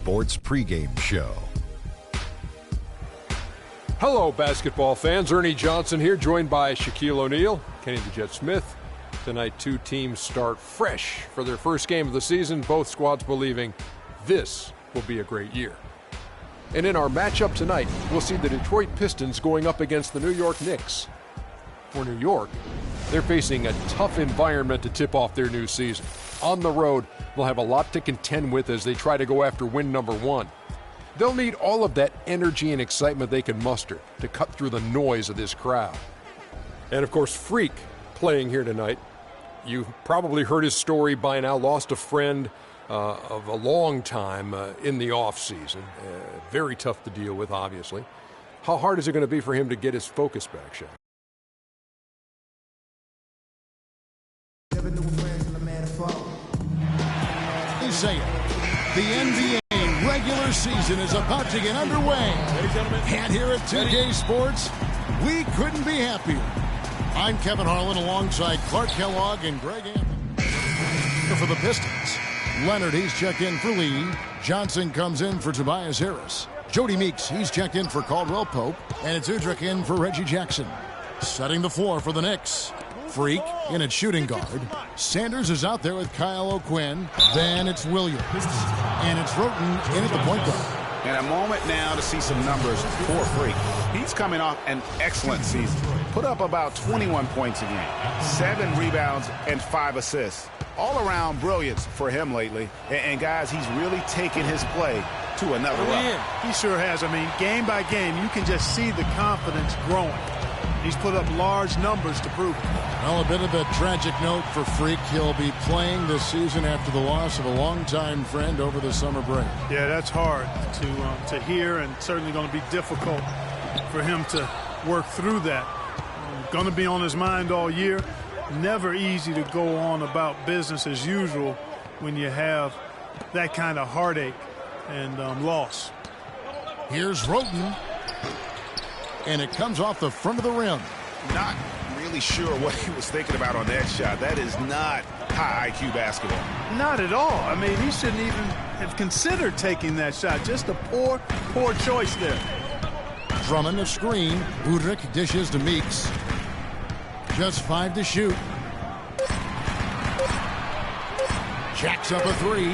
Sports pregame show. Hello, basketball fans. Ernie Johnson here, joined by Shaquille O'Neal, Kenny the Jet Smith. Tonight, two teams start fresh for their first game of the season, both squads believing this will be a great year. And in our matchup tonight, we'll see the Detroit Pistons going up against the New York Knicks. For New York, they're facing a tough environment to tip off their new season. On the road, they'll have a lot to contend with as they try to go after win number one. They'll need all of that energy and excitement they can muster to cut through the noise of this crowd. And of course, Freak playing here tonight. You've probably heard his story by now. Lost a friend of a long time in the offseason. Very tough to deal with, obviously. How hard is it going to be for him to get his focus back, Shaq? The NBA regular season is about to get underway. And here at 2K Sports, we couldn't be happier. I'm Kevin Harlan alongside Clark Kellogg and Greg Anthony. For the Pistons, Leonard, he's checked in for Lee. Johnson comes in for Tobias Harris. Jody Meeks, he's checked in for Caldwell Pope. And it's Udrich in for Reggie Jackson. Setting the floor for the Knicks. Freak in at shooting guard. Sanders is out there with Kyle O'Quinn. Then it's Williams. And it's Roten in at the point guard. And a moment now to see some numbers for Freak. He's coming off an excellent season. Put up about 21 points a game, 7 rebounds, and 5 assists. All around brilliance for him lately. And guys, he's really taken his play to another level. He sure has. I mean, game by game, you can just see the confidence growing. He's put up large numbers to prove it. Well, a bit of a tragic note for Freak. He'll be playing this season after the loss of a longtime friend over the summer break. Yeah, that's hard to hear, and certainly going to be difficult for him to work through that. Going to be on his mind all year. Never easy to go on about business as usual when you have that kind of heartache and loss. Here's Roten. And it comes off the front of the rim. Not really sure what he was thinking about on that shot. That is not high IQ basketball. Not at all. I mean, he shouldn't even have considered taking that shot. Just a poor choice there. Drummond a screen. Udrich dishes to Meeks. Just 5 to shoot. Jacks up a 3.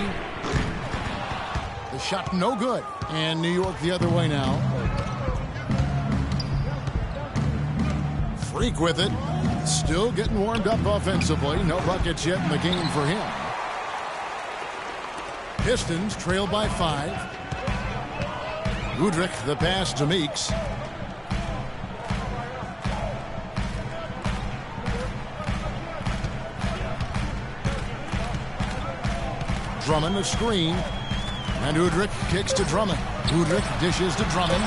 The shot no good. And New York the other way now. Freak with it. Still getting warmed up offensively. No buckets yet in the game for him. Pistons trail by 5. Udrich the pass to Meeks. Drummond a screen. And Udrich kicks to Drummond. Udrich dishes to Drummond.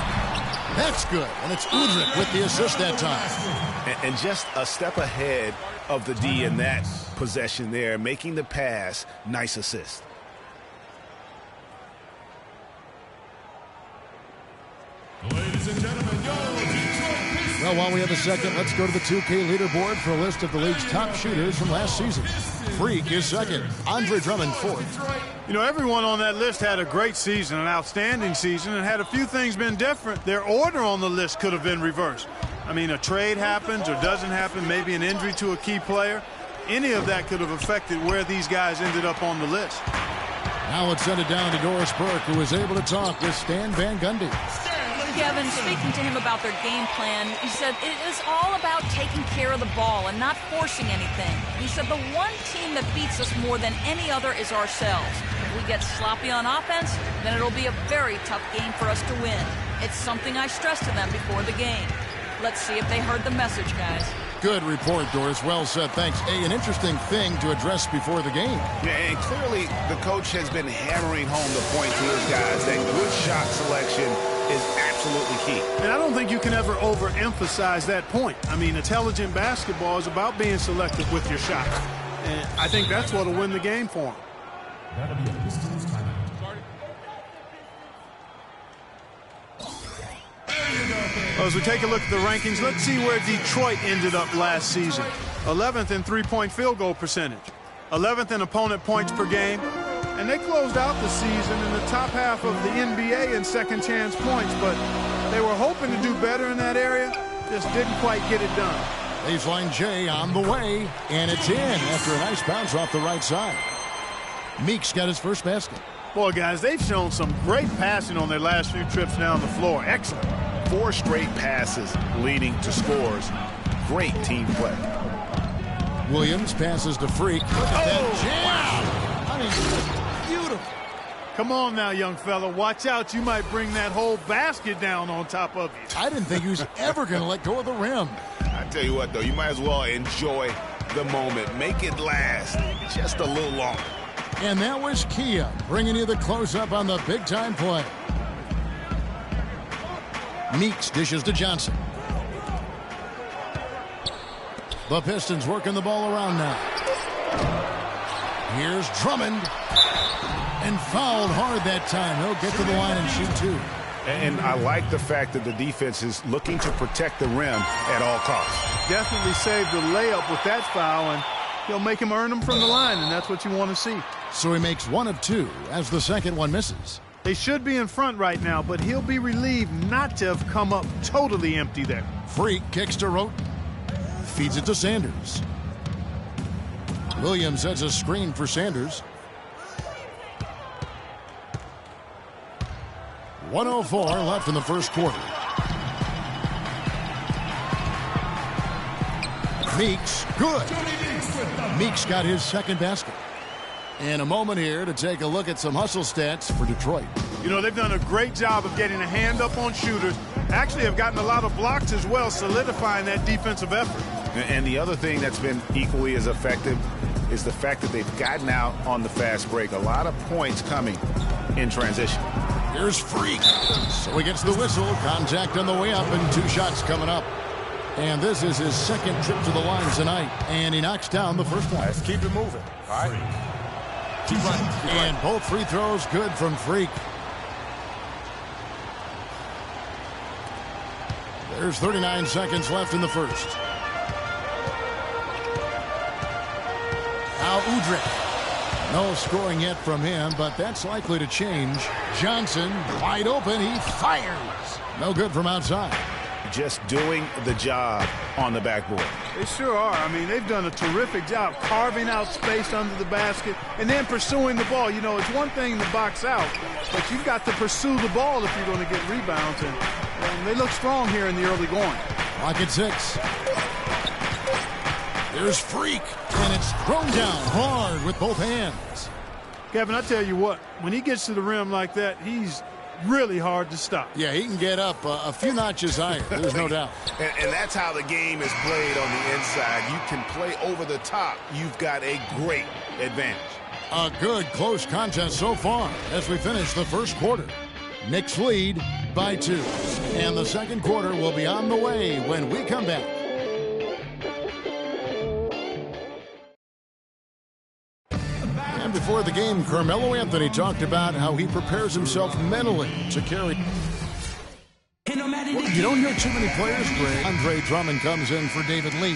That's good. And it's Udrich with the assist that time. And just a step ahead of the D in that possession there, making the pass. Nice assist. Ladies and gentlemen, well, while we have a second, let's go to the 2K leaderboard for a list of the league's top shooters from last season. Freak is second. Andre Drummond fourth. You know, everyone on that list had a great season, an outstanding season, and had a few things been different, their order on the list could have been reversed. I mean, a trade happens or doesn't happen, maybe an injury to a key player. Any of that could have affected where these guys ended up on the list. Now let's send it down to Doris Burke, who was able to talk with Stan Van Gundy. Kevin, speaking to him about their game plan, he said it is all about taking care of the ball and not forcing anything. He said the one team that beats us more than any other is ourselves. If we get sloppy on offense, then it'll be a very tough game for us to win. It's something I stress to them before the game. Let's see if they heard the message, guys. Good report, Doris. Well said. Thanks. An interesting thing to address before the game. Yeah, and clearly the coach has been hammering home the point to his guys that good shot selection is absolutely key. And I don't think you can ever overemphasize that point. I mean, intelligent basketball is about being selective with your shots. And I think that's what will win the game for him. that'll be a Pistons timeout. Well, as we take a look at the rankings, let's see where Detroit ended up last season. 11th in three-point field goal percentage, 11th in opponent points per game, And they closed out the season in the top half of the NBA in second chance points, but they were hoping to do better in that area, just didn't quite get it done. Baseline J on the way, and it's in after a nice bounce off the right side. Meeks got his first basket. Boy, guys, they've shown some great passing on their last few trips down the floor. Excellent. 4 straight passes leading to scores. Great team play. Williams passes to Freak. Look at that jam! I mean, beautiful. Come on now, young fella. Watch out. You might bring that whole basket down on top of you. I didn't think he was ever going to let go of the rim. I tell you what, though, you might as well enjoy the moment. Make it last just a little longer. And that was Kia bringing you the close-up on the big-time play. Meeks dishes to Johnson. The Pistons working the ball around now. Here's Drummond. And fouled hard that time. He'll get to the line and shoot 2. And I like the fact that the defense is looking to protect the rim at all costs. Definitely saved the layup with that foul, and he'll make him earn them from the line, and that's what you want to see. So he makes 1 of 2 as the second one misses. They should be in front right now, but he'll be relieved not to have come up totally empty there. Freak kicks to Roten. Feeds it to Sanders. Williams sets a screen for Sanders. 1:04 left in the first quarter. Meeks, good. Meeks got his second basket. And a moment here to take a look at some hustle stats for Detroit. You know, they've done a great job of getting a hand up on shooters. Actually have gotten a lot of blocks as well, solidifying that defensive effort. And the other thing that's been equally as effective is the fact that they've gotten out on the fast break. A lot of points coming in transition. Here's Freak. So he gets the whistle. Contact on the way up and 2 shots coming up. And this is his second trip to the line tonight. And he knocks down the first one. Let's keep it moving. All right. And both free throws good from Freak. There's 39 seconds left in the first. Now Udrih. No scoring yet from him, but that's likely to change. Johnson wide open. He fires. No good from outside. Just doing the job on the backboard. They sure are. I mean, they've done a terrific job carving out space under the basket and then pursuing the ball. You know, it's one thing to box out, but you've got to pursue the ball if you're going to get rebounds. And they look strong here in the early going. Clock at 6. There's Freak, and it's thrown down hard with both hands. Kevin, I tell you what, when he gets to the rim like that, he's really hard to stop. Yeah, he can get up a few notches higher. There's no doubt. And that's how the game is played on the inside. You can play over the top. You've got a great advantage. A good close contest so far as we finish the first quarter. Knicks lead by 2. And the second quarter will be on the way when we come back. And before the game, Carmelo Anthony talked about how he prepares himself mentally to carry. Well, you don't hear too many players, Greg. Andre Drummond comes in for David Lee.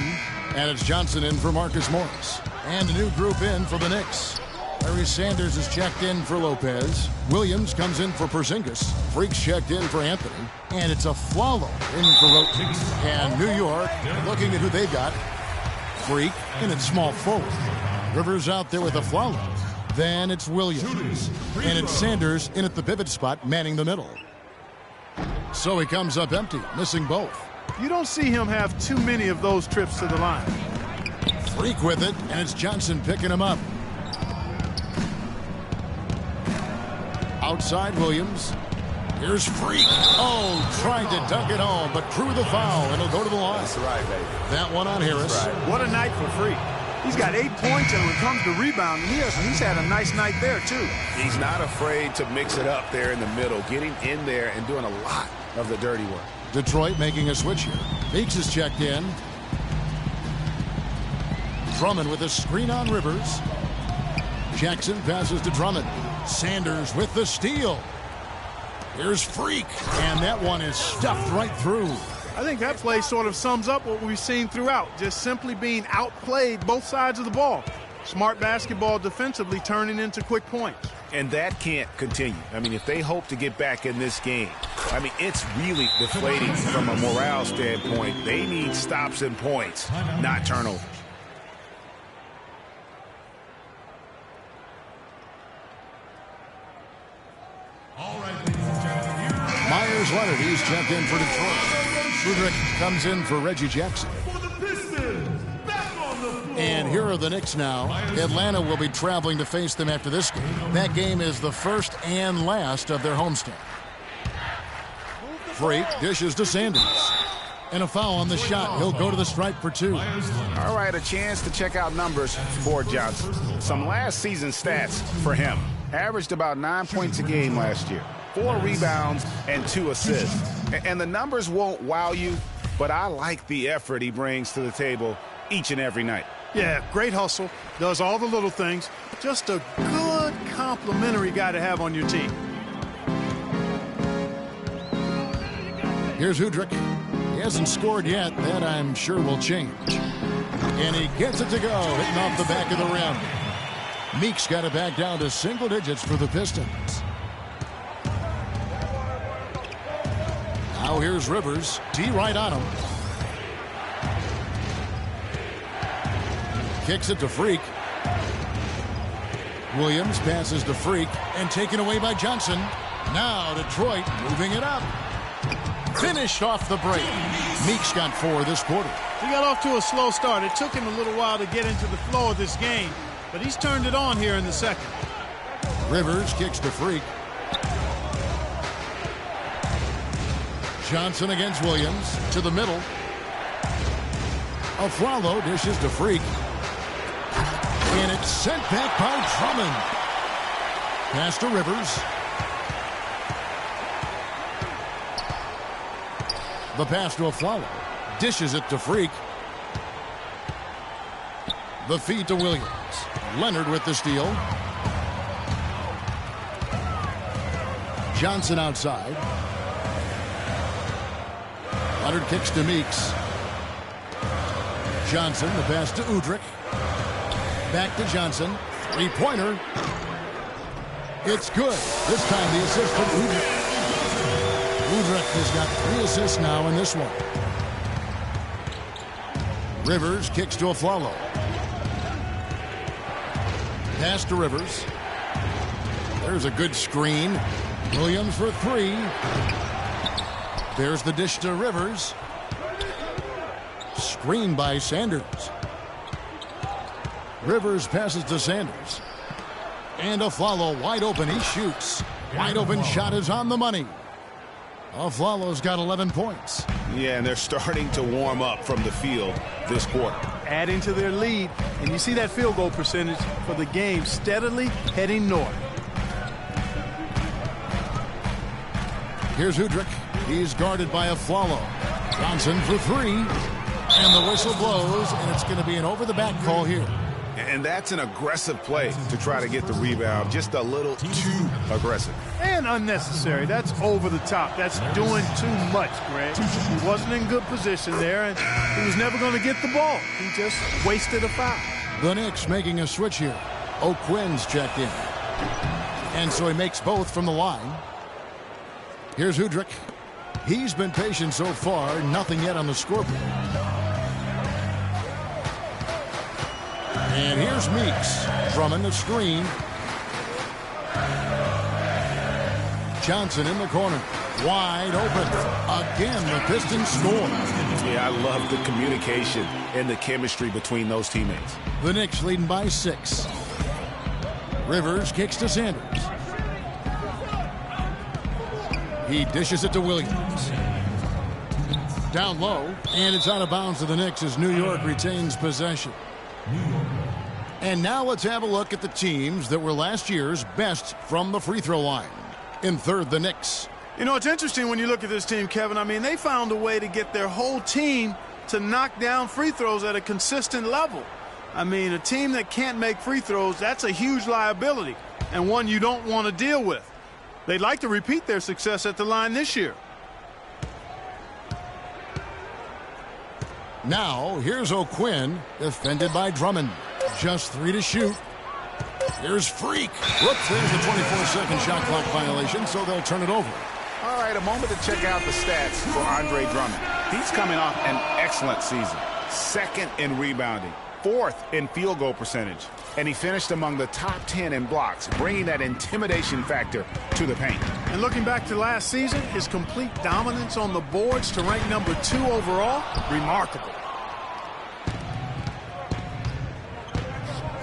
And it's Johnson in for Marcus Morris. And a new group in for the Knicks. Larry Sanders is checked in for Lopez. Williams comes in for Porzingis. Freak's checked in for Anthony. And it's a Flalo in for Roten. And New York, looking at who they've got. Freak, and it's small forward. Rivers out there with a Flalo. Then it's Williams. And it's Sanders in at the pivot spot, manning the middle. So he comes up empty, missing both. You don't see him have too many of those trips to the line. Freak with it, and it's Johnson picking him up. Outside Williams. Here's Freak. Oh, tried to dunk it home, but drew the foul, and he'll go to the line. That's right, baby. That one on Harris. Right. What a night for Freak. He's got 8 points, and when it comes to rebounding, he's had a nice night there, too. He's not afraid to mix it up there in the middle, getting in there and doing a lot of the dirty work. Detroit making a switch here. Meeks is checked in. Drummond with a screen on Rivers. Jackson passes to Drummond. Sanders with the steal. Here's Freak, and that one is stuffed right through. I think that play sort of sums up what we've seen throughout, just simply being outplayed both sides of the ball. Smart basketball defensively turning into quick points. And that can't continue. I mean, if they hope to get back in this game, I mean, it's really deflating from a morale standpoint. They need stops and points, not turnovers. All right, ladies and gentlemen. Myers Leonard, he's checked in for Detroit. Rudrick comes in for Reggie Jackson. And here are the Knicks now. Atlanta will be traveling to face them after this game. That game is the first and last of their homestand. Freak dishes to Sanders. And a foul on the shot. He'll go to the stripe for 2. All right, a chance to check out numbers for Johnson. Some last season stats for him. Averaged about 9 points a game last year. 4 rebounds and 2 assists. And the numbers won't wow you, but I like the effort he brings to the table each and every night. Yeah, great hustle. Does all the little things. Just a good complimentary guy to have on your team. Here's Udrih. He hasn't scored yet. That I'm sure will change. And he gets it to go, hitting off the back of the rim. Meeks got it back down to single digits for the Pistons. Now here's Rivers. D right on him. Kicks it to Freak. Williams passes to Freak and taken away by Johnson. Now Detroit moving it up. Finished off the break. Meeks got 4 this quarter. He got off to a slow start. It took him a little while to get into the flow of this game, but he's turned it on here in the second. Rivers kicks to Freak. Johnson against Williams to the middle. Aflalo dishes to Freak. And it's sent back by Drummond. Pass to Rivers. The pass to Aflalo. Dishes it to Freak. The feed to Williams. Leonard with the steal. Johnson outside. Leonard kicks to Meeks. Johnson, the pass to Udrih. Back to Johnson. Three-pointer. It's good. This time the assist from Udrih. Udrih has got 3 assists now in this one. Rivers kicks to Aflalo. Pass to Rivers. There's a good screen. Williams for 3. There's the dish to Rivers. Screen by Sanders. Rivers passes to Sanders. And Aflalo wide open. He shoots. Wide open shot is on the money. Aflalo's got 11 points. Yeah, and they're starting to warm up from the field this quarter. Adding to their lead, and you see that field goal percentage for the game steadily heading north. Here's Udrih. He's guarded by Aflalo. Johnson for 3. And the whistle blows, and it's going to be an over-the-back call here. And that's an aggressive play to try to get the rebound. Just a little too aggressive. And unnecessary. That's over the top. That's doing too much, Greg. He wasn't in good position there, and he was never going to get the ball. He just wasted a foul. The Knicks making a switch here. O'Quinn's checked in. And so he makes both from the line. Here's Udrih. He's been patient so far. Nothing yet on the scoreboard. And here's Meeks. Drummond the screen. Johnson in the corner. Wide open. Again, the Pistons score. Yeah, I love the communication and the chemistry between those teammates. The Knicks leading by 6. Rivers kicks to Sanders. He dishes it to Williams. Down low, and it's out of bounds to the Knicks as New York retains possession. And now let's have a look at the teams that were last year's best from the free throw line. In third, the Knicks. You know, it's interesting when you look at this team, Kevin. I mean, they found a way to get their whole team to knock down free throws at a consistent level. I mean, a team that can't make free throws, that's a huge liability and one you don't want to deal with. They'd like to repeat their success at the line this year. Now, here's O'Quinn, defended by Drummond. just 3 to shoot. Here's Freak. Whoops, there's a 24-second shot clock violation, so they'll turn it over. All right, a moment to check out the stats for Andre Drummond. He's coming off an excellent season. 2nd in rebounding, 4th in field goal percentage, and he finished among the top 10 in blocks, bringing that intimidation factor to the paint. And looking back to last season, his complete dominance on the boards to rank number 2 overall, remarkable.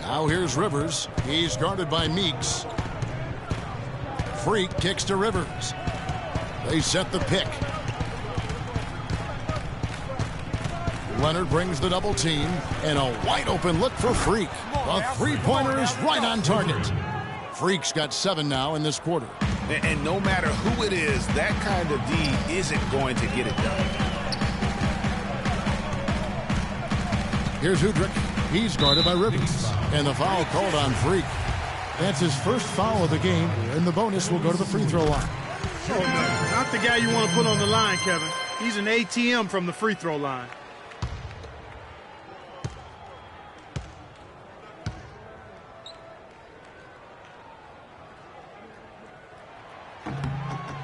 Now here's Rivers. He's guarded by Meeks. Freak kicks to Rivers. They set the pick. Leonard brings the double team, and a wide open look for Freak. The three-pointer is right on target. Freak's got 7 now in this quarter. And no matter who it is, that kind of D isn't going to get it done. Here's Udrich. He's guarded by Rivers. And the foul called on Freak. That's his first foul of the game, and the bonus will go to the free throw line. Oh, no. Not the guy you want to put on the line, Kevin. He's an ATM from the free throw line.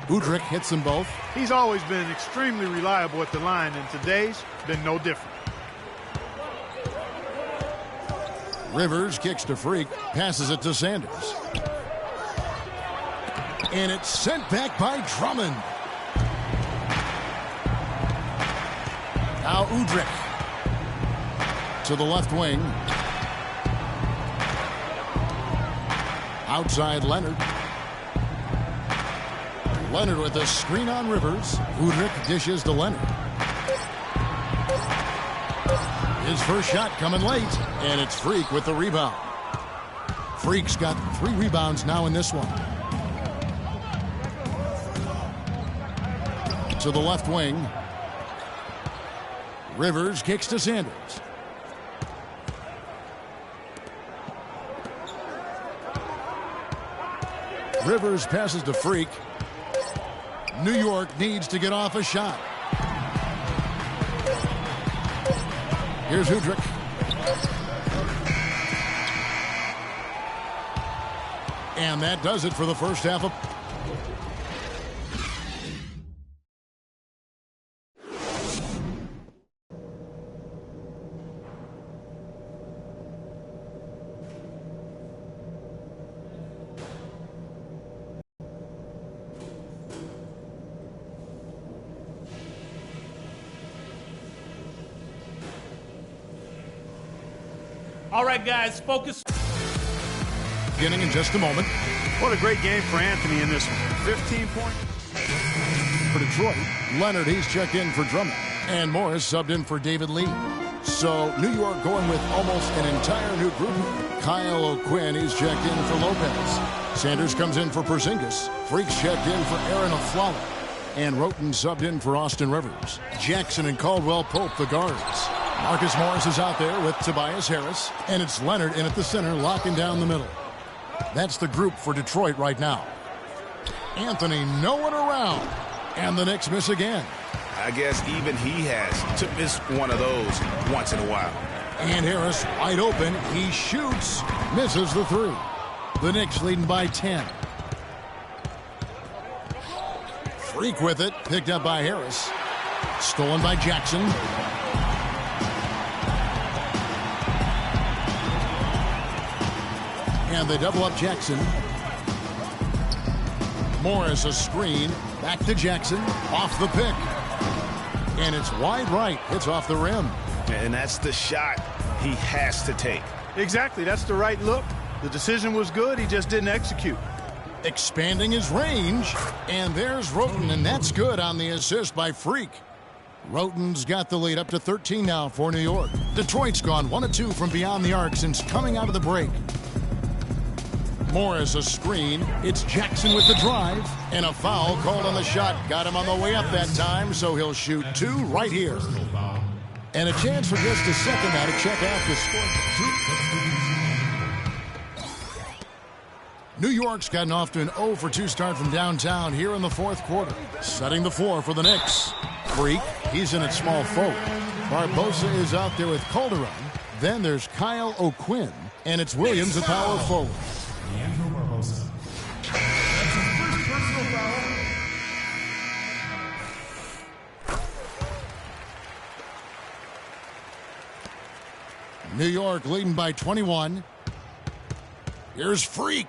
Udrich hits them both. He's always been extremely reliable at the line, and today's been no different. Rivers kicks to Freak, passes it to Sanders. And it's sent back by Drummond. Now Udrich to the left wing. Outside Leonard. Leonard with a screen on Rivers. Udrich dishes to Leonard. His first shot coming late, and it's Freak with the rebound. Freak's got 3 rebounds now in this one. To the left wing. Rivers kicks to Sanders. Rivers passes to Freak. New York needs to get off a shot. Here's Udrich. And that does it for the first half of... All right, guys, focus. Beginning in just a moment. What a great game for Anthony in this one. 15 points. For Detroit, Leonard, he's checked in for Drummond. And Morris subbed in for David Lee. So New York going with almost an entire new group. Kyle O'Quinn, he's checked in for Lopez. Sanders comes in for Porzingis. Freak's checked in for Aaron Aflalo. And Roten subbed in for Austin Rivers. Jackson and Caldwell Pope, the guards. Marcus Morris is out there with Tobias Harris. And it's Leonard in at the center, locking down the middle. That's the group for Detroit right now. Anthony, no one around. And the Knicks miss again. I guess even he has to miss one of those once in a while. And Harris wide open. He shoots. Misses the 3. The Knicks leading by 10. Freak with it. Picked up by Harris. Stolen by Jackson. And they double up Jackson. Morris a screen. Back to Jackson. Off the pick. And it's wide right. Hits off the rim. And that's the shot he has to take. Exactly. That's the right look. The decision was good. He just didn't execute. Expanding his range. And there's Roten. And that's good on the assist by Freak. Roten's got the lead up to 13 now for New York. Detroit's gone 1 of 2 from beyond the arc since coming out of the break. Morris a screen. It's Jackson with the drive. And a foul called on the shot. Got him on the way up that time, so he'll shoot 2 right here. And a chance for just a second now to check out the score. New York's gotten off to an 0 for 2 start from downtown here in the 4th quarter. Setting the floor for the Knicks. Freak, he's in at small forward. Barbosa is out there with Calderon. Then there's Kyle O'Quinn. And it's Williams at power forward. Leandro Barbosa. That's his first personal foul. New York leading by 21. Here's Freak.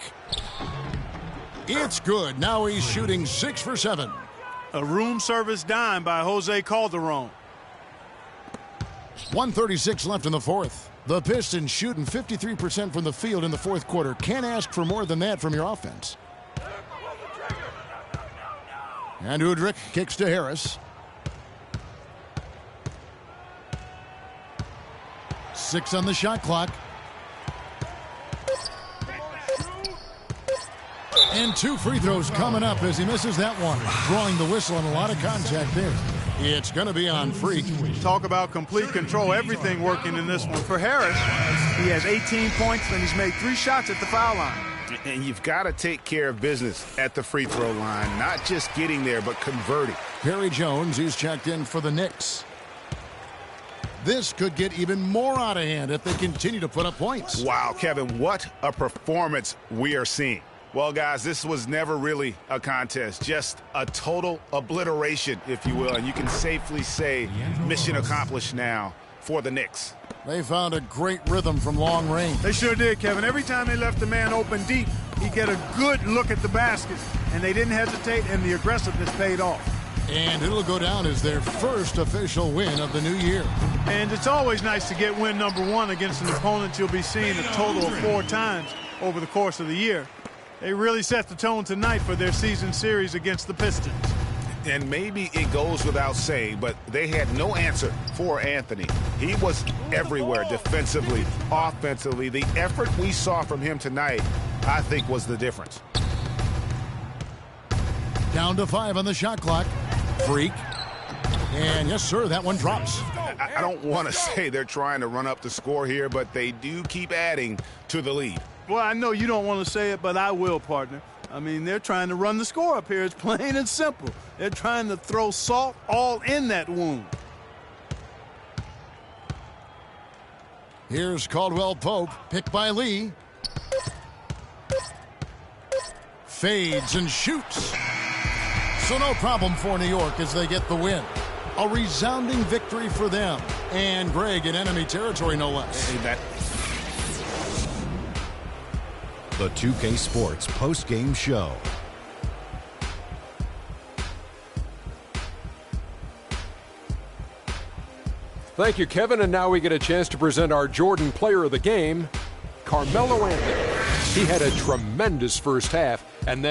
It's good. Now he's shooting 6 for 7. A room service dime by Jose Calderon. 1:36 left in the fourth. The Pistons shooting 53% from the field in the fourth quarter. Can't ask for more than that from your offense. And Udrih kicks to Harris. 6 on the shot clock. And 2 free throws coming up as he misses that one. Drawing the whistle and a lot of contact there. It's going to be on Freak. Talk about complete control. Everything working in this one. For Harris, he has 18 points and he's made 3 shots at the foul line. And you've got to take care of business at the free throw line. Not just getting there, but converting. Perry Jones, he's checked in for the Knicks. This could get even more out of hand if they continue to put up points. Wow, Kevin, what a performance we are seeing. Well, guys, this was never really a contest, just a total obliteration, if you will. And you can safely say mission accomplished now for the Knicks. They found a great rhythm from long range. They sure did, Kevin. Every time they left the man open deep, he'd get a good look at the basket. And they didn't hesitate, and the aggressiveness paid off. And it'll go down as their first official win of the new year. And it's always nice to get win number 1 against an opponent you'll be seeing a total of 4 times over the course of the year. They really set the tone tonight for their season series against the Pistons. And maybe it goes without saying, but they had no answer for Anthony. He was everywhere defensively, offensively. The effort we saw from him tonight, I think, was the difference. Down to 5 on the shot clock. Freak. And yes, sir, that one drops. I don't want to say they're trying to run up the score here, but they do keep adding to the lead. Well, I know you don't want to say it, but I will, partner. I mean, they're trying to run the score up here. It's plain and simple. They're trying to throw salt all in that wound. Here's Caldwell Pope, picked by Lee. Fades and shoots. So no problem for New York as they get the win. A resounding victory for them. And Greg in enemy territory, no less. The 2K Sports post-game show. Thank you, Kevin. And now we get a chance to present our Jordan Player of the Game, Carmelo Anthony. He had a tremendous first half, and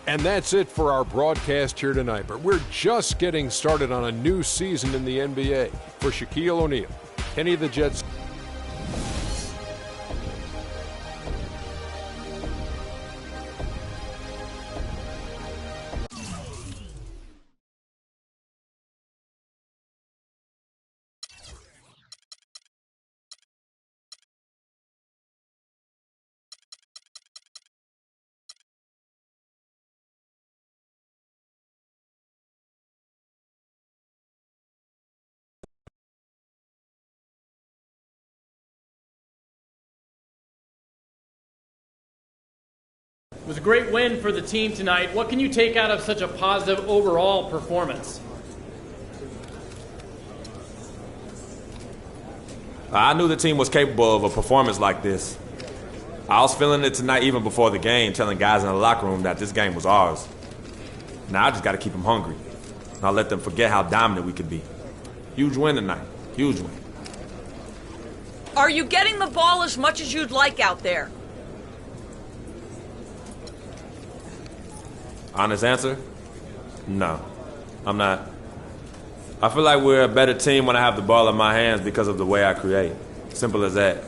that's it for our broadcast here tonight. But we're just getting started on a new season in the NBA. For Shaquille O'Neal, Kenny the Jet. It was a great win for the team tonight. What can you take out of such a positive overall performance? I knew the team was capable of a performance like this. I was feeling it tonight even before the game, telling guys in the locker room that this game was ours. Now I just got to keep them hungry. Not let them forget how dominant we could be. Huge win tonight. Huge win. Are you getting the ball as much as you'd like out there? Honest answer? No, I'm not. I feel like we're a better team when I have the ball in my hands because of the way I create. Simple as that.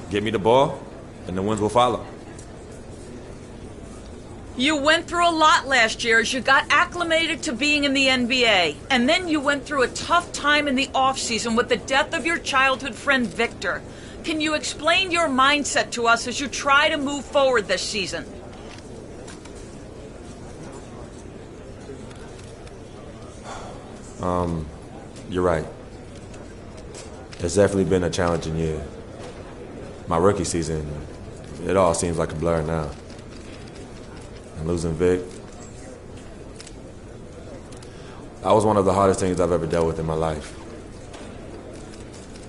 Get me the ball, and the wins will follow. You went through a lot last year as you got acclimated to being in the NBA. And then you went through a tough time in the offseason with the death of your childhood friend, Victor. Can you explain your mindset to us as you try to move forward this season? You're right. It's definitely been a challenging year. my rookie season, it all seems like a blur now. And losing Vic, that was one of the hardest things I've ever dealt with in my life.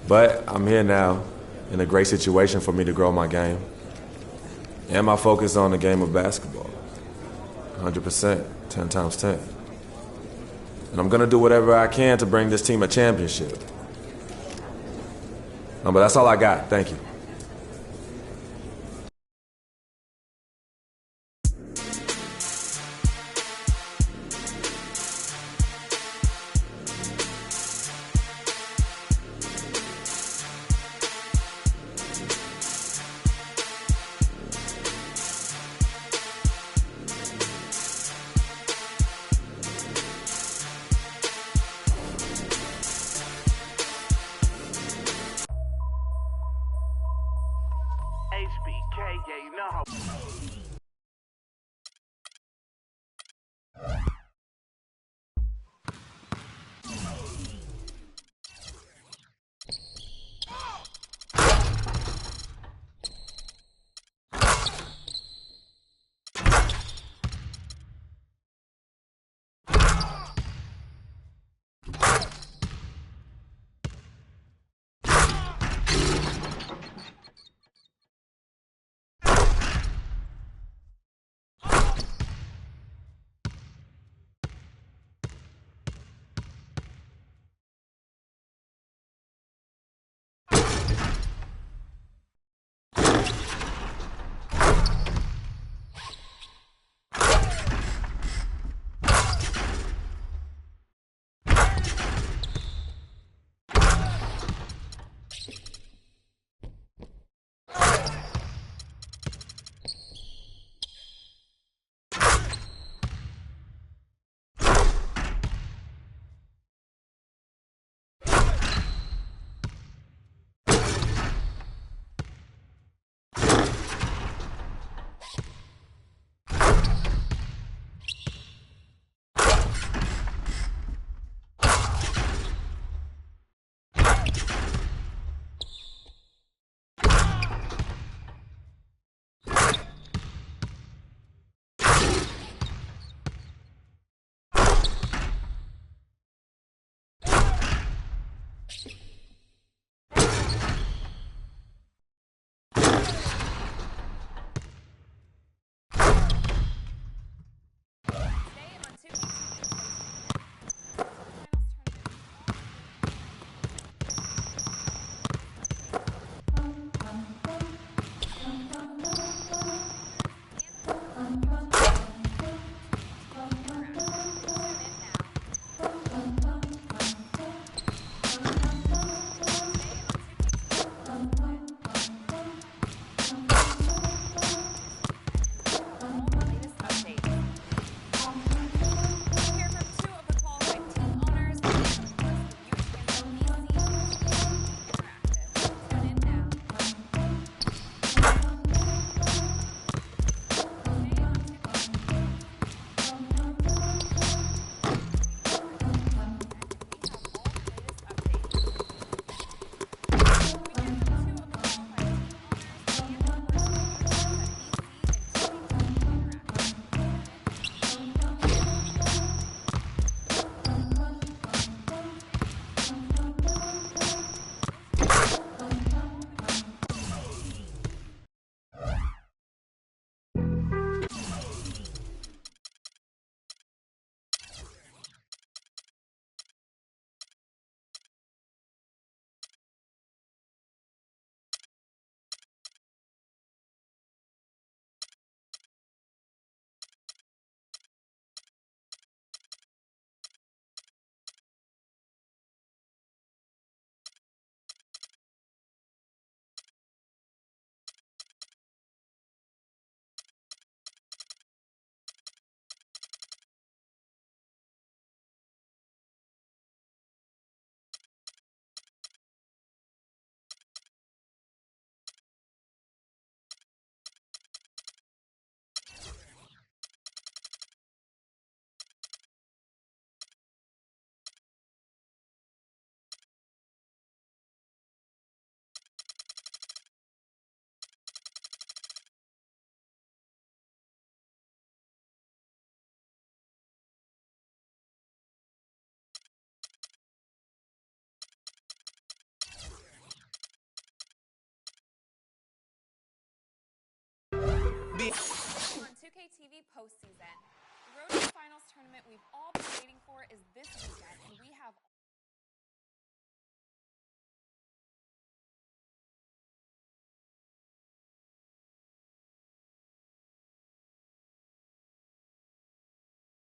But I'm here now in a great situation for me to grow my game and my focus on the game of basketball. 100%, 10 times 10. And I'm going to do whatever I can to bring this team a championship. No, but that's all I got. Thank you. TV postseason. The Road to the Finals tournament we've all been waiting for is this weekend.